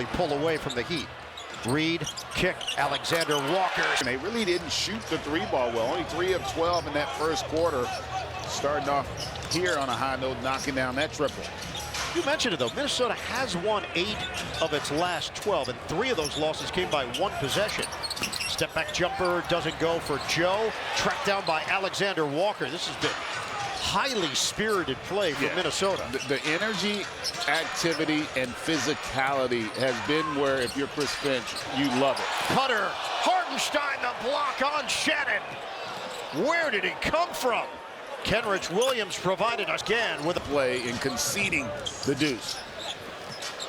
really pull away from the Heat. Reed, kick, Alexander Walker. And they really didn't shoot the three ball well. Only 3 of 12 in that first quarter. Starting off here on a high note, knocking down that triple. You mentioned it, though. Minnesota has won 8 of its last 12, and 3 of those losses came by 1 possession. Step back jumper doesn't go for Joe. Tracked down by Alexander Walker. This has been highly spirited play for Minnesota. The energy, activity, and physicality has been where, if you're Chris Finch, you love it. Cutter, Hartenstein, the block on Shannon. Where did he come from? Kenrich Williams provided us again with a play in conceding the deuce.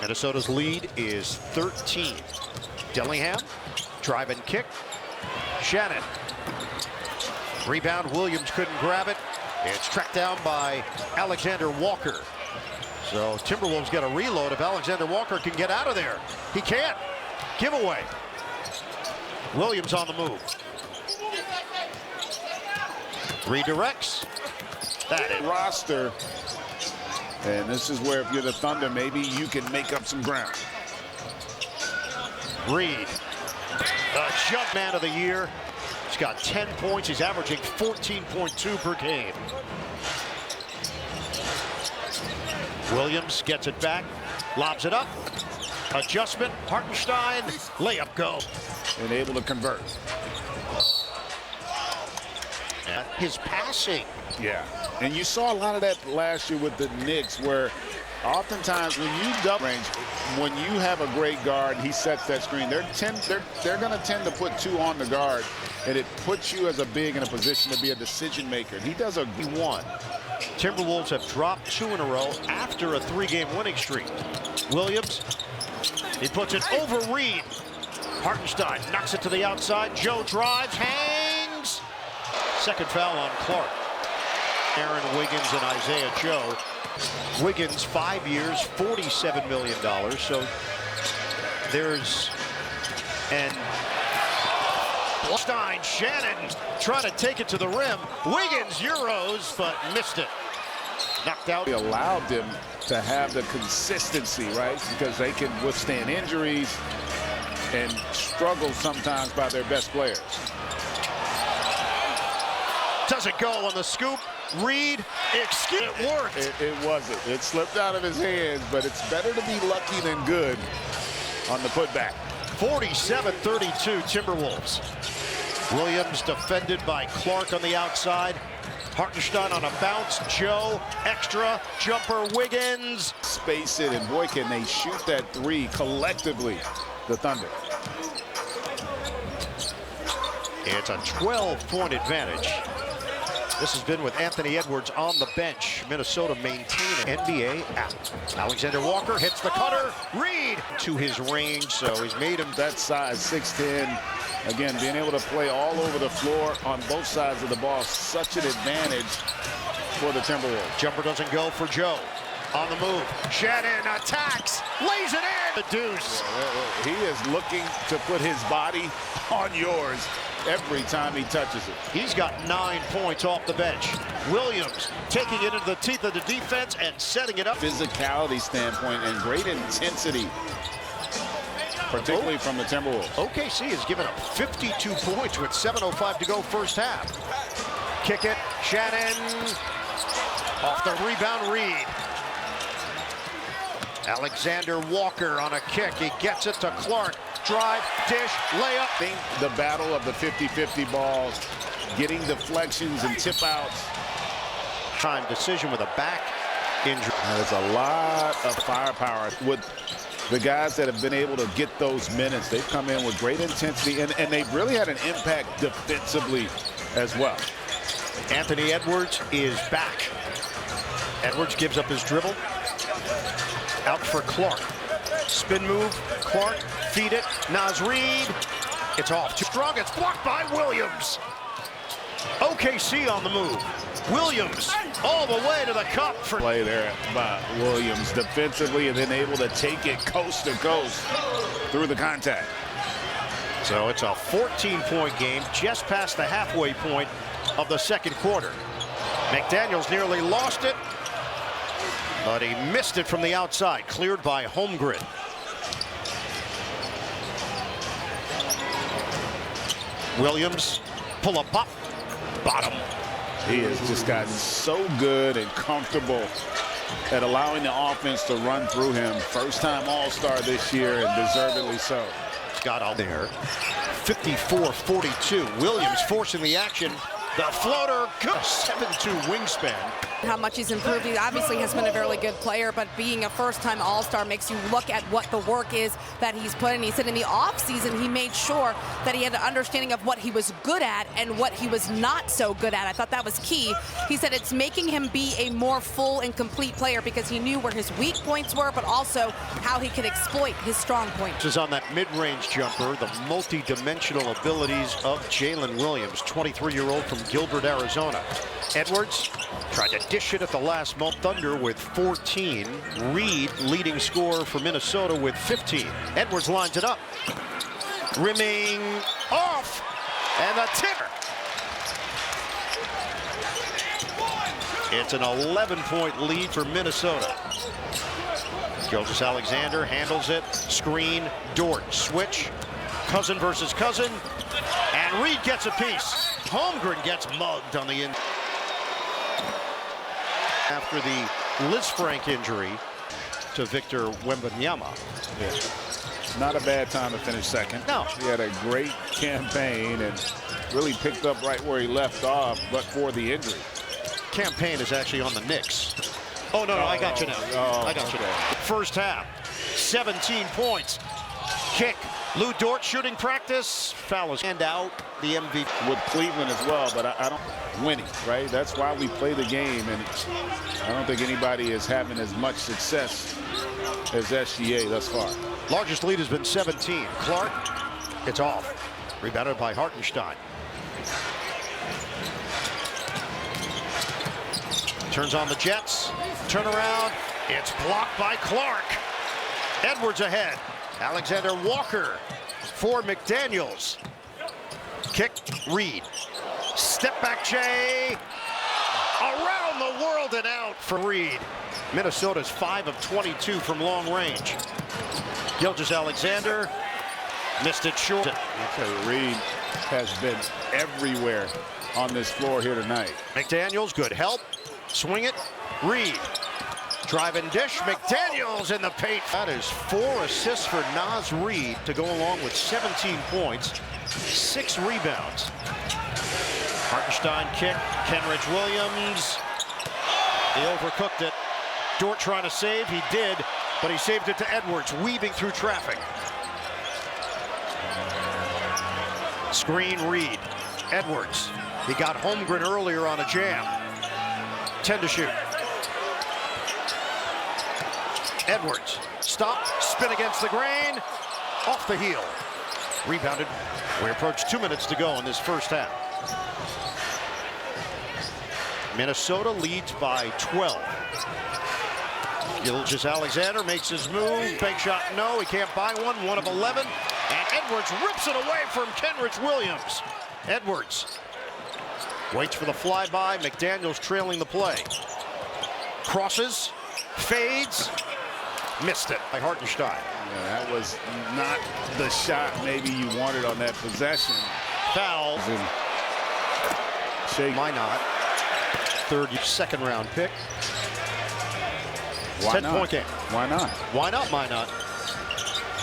Minnesota's lead is 13. Dillingham, drive and kick. Shannon. Rebound, Williams couldn't grab it. It's tracked down by Alexander Walker. So Timberwolves get a reload if Alexander Walker can get out of there. He can't. Giveaway. Williams on the move. Redirects. That is roster. And this is where, if you're the Thunder, maybe you can make up some ground. Reed, the jump man of the year. He's got 10 points. He's averaging 14.2 per game. Williams gets it back, lobs it up. Adjustment, Hartenstein, layup go. And able to convert. His passing. Yeah, and you saw a lot of that last year with the Knicks, where oftentimes when you double range, when you have a great guard, he sets that screen. They're going to tend to put 2 on the guard, and it puts you as a big in a position to be a decision maker. He does a one. Timberwolves have dropped 2 in a row after a 3-game winning streak. Williams, he puts it over Reed. Hartenstein knocks it to the outside. Joe drives, hangs. Second foul on Clark. Aaron Wiggins and Isaiah Joe. Wiggins, 5 years, $47 million. So there's and Stein, Shannon trying to take it to the rim. Wiggins Euros, but missed it. Knocked out. He allowed them to have the consistency, right? Because they can withstand injuries and struggle sometimes by their best players. Doesn't go on the scoop. Reed, it worked. It wasn't. It slipped out of his hands, but it's better to be lucky than good on the putback. 47-32 Timberwolves. Williams defended by Clark on the outside. Hartenstein on a bounce. Joe, extra, jumper, Wiggins. Space it, and boy, can they shoot that 3 collectively, the Thunder. It's a 12-point advantage. This has been with Anthony Edwards on the bench. Minnesota maintaining NBA app. Alexander Walker hits the cutter. Reed to his range, so he's made him that size, 6'10". Again, being able to play all over the floor on both sides of the ball, such an advantage for the Timberwolves. Jumper doesn't go for Joe. On the move, Shannon attacks, lays it in. The deuce. He is looking to put his body on yours every time he touches it. He's got 9 points off the bench. Williams taking it into the teeth of the defense and setting it up. Physicality standpoint and great intensity, particularly from the Timberwolves. OKC has given up 52 points with 7:05 to go first half. Kick it, Shannon. Off the rebound, Reed. Alexander Walker on a kick. He gets it to Clark. Drive, dish, layup. The battle of the 50-50 balls, getting deflections and tip outs. Time decision with a back injury. There's a lot of firepower with the guys that have been able to get those minutes. They've come in with great intensity, and they've really had an impact defensively as well. Anthony Edwards is back. Edwards gives up his dribble. Out for Clark. Spin move, Clark, feed it, Naz Reed. It's off. Too strong, it's blocked by Williams. OKC on the move. Williams all the way to the cup for play there by Williams defensively, and then able to take it coast to coast through the contact. So it's a 14-point game, just past the halfway point of the second quarter. McDaniels nearly lost it, but he missed it from the outside, cleared by Holmgren. Williams, pull up pop, bottom. He has just gotten so good and comfortable at allowing the offense to run through him. First-time All-Star this year, and deservedly so. Got out there. 54-42. Williams forcing the action. The floater, 7'2" wingspan. How much he's improved. He obviously has been a very good player, but being a first-time All-Star makes you look at what the work is that he's put in. He said in the offseason he made sure that he had an understanding of what he was good at and what he was not so good at. I thought that was key. He said it's making him be a more full and complete player because he knew where his weak points were, but also how he could exploit his strong points. This is on that mid-range jumper, the multi-dimensional abilities of Jalen Williams, 23-year-old from Gilbert, Arizona. Edwards tried to dish it at the last moment. Thunder with 14. Reed leading scorer for Minnesota with 15. Edwards lines it up. Rimming off. And the tip. It's an 11-point lead for Minnesota. Gilgeous-Alexander handles it. Screen. Dort. Switch. Cousin versus Cousin. And Reed gets a piece. Holmgren gets mugged on the end. After the Liz Frank injury to Victor Wembanyama. Yeah. Not a bad time to finish second. No. He had a great campaign and really picked up right where he left off, but for the injury. Campaign is actually on the Knicks. Oh, no, I got you now. I got you now. First half, 17 points. Kick. Lou Dort shooting practice. Foul is hand out. The MVP. With Cleveland as well, but I don't winning, right? That's why we play the game, and I don't think anybody is having as much success as SGA thus far. Largest lead has been 17. Clark, it's off. Rebounded by Hartenstein. Turns on the Jets. Turnaround. It's blocked by Clark. Edwards ahead. Alexander Walker for McDaniels. Kick, Reed. Step back, Jay. Around the world and out for Reed. Minnesota's 5 of 22 from long range. Gilgeous-Alexander missed it short. Reed has been everywhere on this floor here tonight. McDaniels, good help. Swing it. Reed. Drive and dish. McDaniels in the paint. That is 4 assists for Naz Reed to go along with 17 points, 6 rebounds. Hartenstein kick. Kenrich Williams. He overcooked it. Dort trying to save. He did, but he saved it to Edwards, weaving through traffic. Screen Reed. Edwards. He got Holmgren earlier on a jam. 10 to shoot. Edwards, stop, spin against the grain, off the heel. Rebounded. We approach 2 minutes to go in this first half. Minnesota leads by 12. Gilgeous-Alexander makes his move. Bank shot, no, he can't buy one. 1 of 11. And Edwards rips it away from Kenrich Williams. Edwards waits for the flyby. McDaniels trailing the play. Crosses, fades. Missed it by Hartenstein. Yeah, that was not the shot maybe you wanted on that possession. Foul. Why not? Second round pick. Why 10-point game. Why not? Why not? Why not?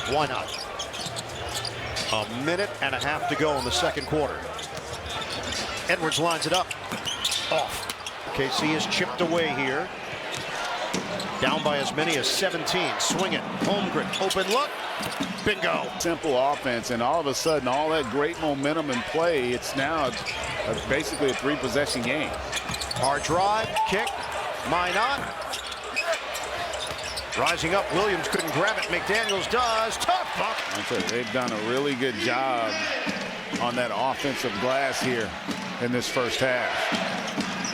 Why not? A minute and a half to go in the second quarter. Edwards lines it up. Off. KC is chipped away here. Down by as many as 17. Swing it. Holmgren. Open look. Bingo. Simple offense, and all of a sudden, all that great momentum and play, it's now basically a 3-possession game. Hard drive. Kick. Why not? Rising up. Williams couldn't grab it. McDaniels does. Tough buck. They've done a really good job on that offensive glass here in this first half.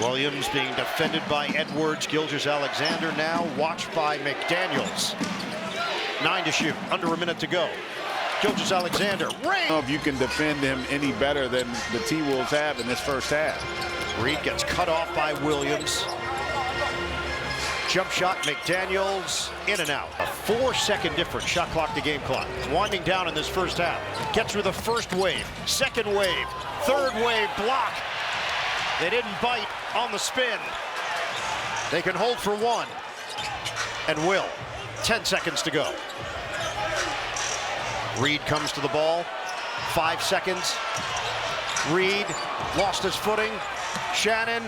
Williams being defended by Edwards. Gilgeous-Alexander now watched by McDaniels. 9 to shoot. Under a minute to go. Gilgeous-Alexander. I don't know if you can defend him any better than the T-Wolves have in this first half. Reed gets cut off by Williams. Jump shot, McDaniels in and out. A 4-second difference, shot clock to game clock. Winding down in this first half. Gets through the first wave, second wave, third wave, block. They didn't bite on the spin. They can hold for one, and will. 10 seconds to go. Reed comes to the ball, 5 seconds. Reed lost his footing. Shannon